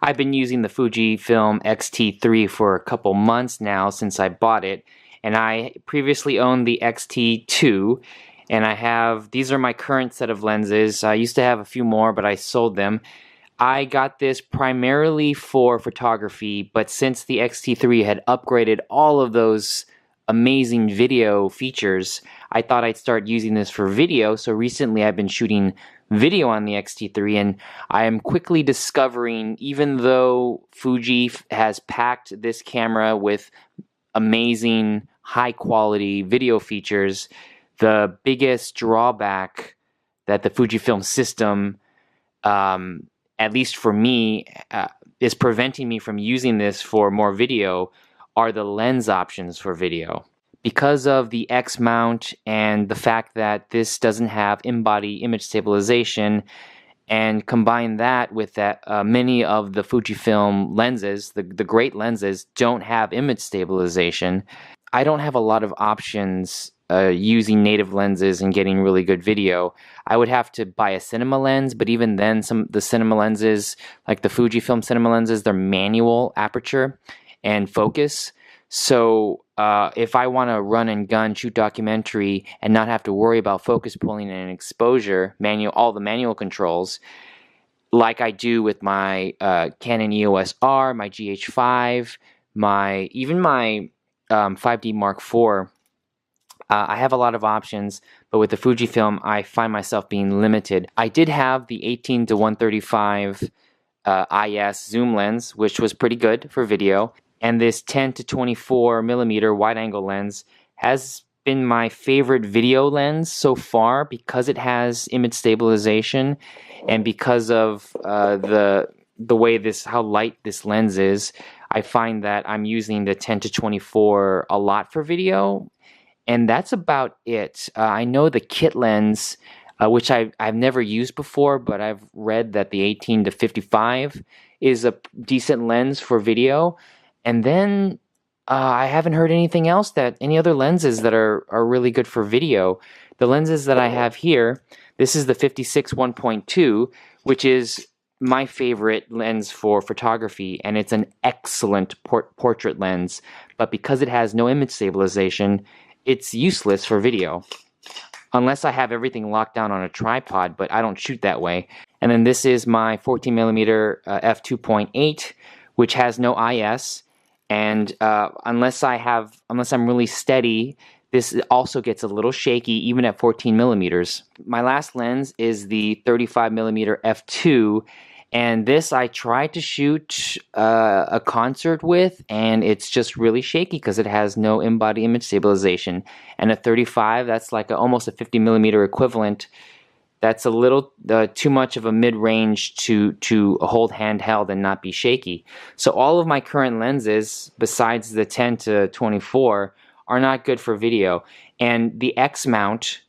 I've been using the Fujifilm X-T3 for a couple months now since I bought it, and I previously owned the X-T2, and these are my current set of lenses. I used to have a few more, but I sold them. I got this primarily for photography, but since the X-T3 had upgraded all of those amazing video features, I thought I'd start using this for video. So recently I've been shooting video on the X-T3, and I am quickly discovering, even though Fuji has packed this camera with amazing high quality video features, the biggest drawback that the Fujifilm system, at least for me, is preventing me from using this for more video are the lens options for video. Because of the X mount and the fact that this doesn't have in-body image stabilization, and combine that with that many of the Fujifilm lenses, the great lenses, don't have image stabilization, I don't have a lot of options using native lenses and getting really good video. I would have to buy a cinema lens, but even then, the cinema lenses, like the Fujifilm cinema lenses, they're manual aperture and focus. So if I want to run and gun, shoot documentary, and not have to worry about focus pulling and exposure, all the manual controls, like I do with my Canon EOS R, my GH5, even my 5D Mark IV, I have a lot of options, but with the Fujifilm, I find myself being limited. I did have the 18 to 135 IS zoom lens, which was pretty good for video, and this 10 to 24 millimeter wide-angle lens has been my favorite video lens so far because it has image stabilization, and because of the way how light this lens is. I find that I'm using the 10 to 24 a lot for video. And that's about it. I know the kit lens, which I've never used before, but I've read that the 18 to 55 is a decent lens for video. And then I haven't heard anything else any other lenses that are really good for video. The lenses that I have here, this is the 56 1.2, which is my favorite lens for photography, and it's an excellent portrait lens. But because it has no image stabilization, it's useless for video, unless I have everything locked down on a tripod, but I don't shoot that way. And then this is my 14mm f2.8, which has no IS, and unless I'm really steady, this also gets a little shaky even at 14mm. My last lens is the 35mm f2, and this I tried to shoot a concert with, and it's just really shaky because it has no in-body image stabilization. And a 35, that's like almost a 50mm equivalent. That's a little too much of a mid-range to hold handheld and not be shaky. So all of my current lenses, besides the 10 to 24, are not good for video. And the X mount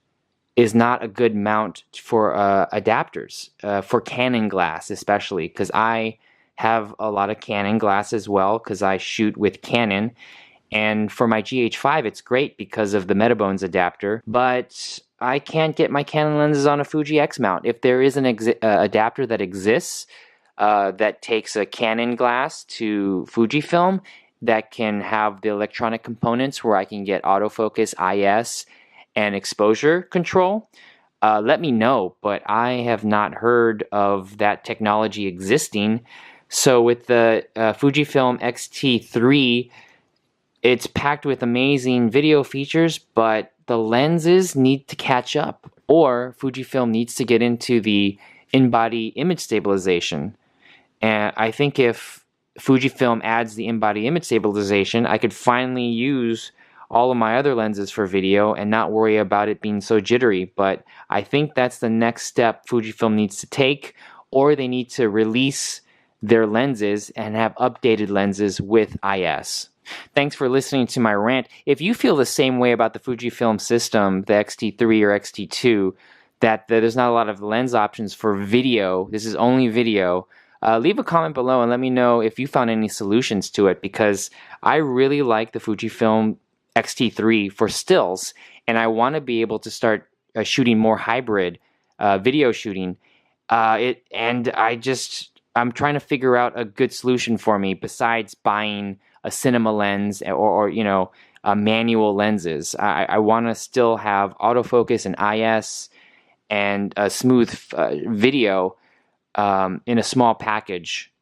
is not a good mount for adapters, for Canon glass especially, because I have a lot of Canon glass as well because I shoot with Canon. And for my GH5, it's great because of the Metabones adapter, but I can't get my Canon lenses on a Fuji X mount. If there is an adapter that exists that takes a Canon glass to Fujifilm that can have the electronic components where I can get autofocus, IS, and exposure control, let me know, but I have not heard of that technology existing. So with the Fujifilm X-T3, it's packed with amazing video features, but the lenses need to catch up, or Fujifilm needs to get into the in-body image stabilization. And I think if Fujifilm adds the in-body image stabilization, I could finally use all of my other lenses for video and not worry about it being so jittery. But I think that's the next step Fujifilm needs to take, or they need to release their lenses and have updated lenses with IS. Thanks for listening to my rant. If you feel the same way about the Fujifilm system, the X-T3 or X-T2, that there's not a lot of lens options for video, this is only video, leave a comment below and let me know if you found any solutions to it, because I really like the Fujifilm X-T3 for stills, and I want to be able to start shooting more hybrid video shooting. I'm trying to figure out a good solution for me besides buying a cinema lens or you know, manual lenses. I want to still have autofocus and IS and a smooth video in a small package.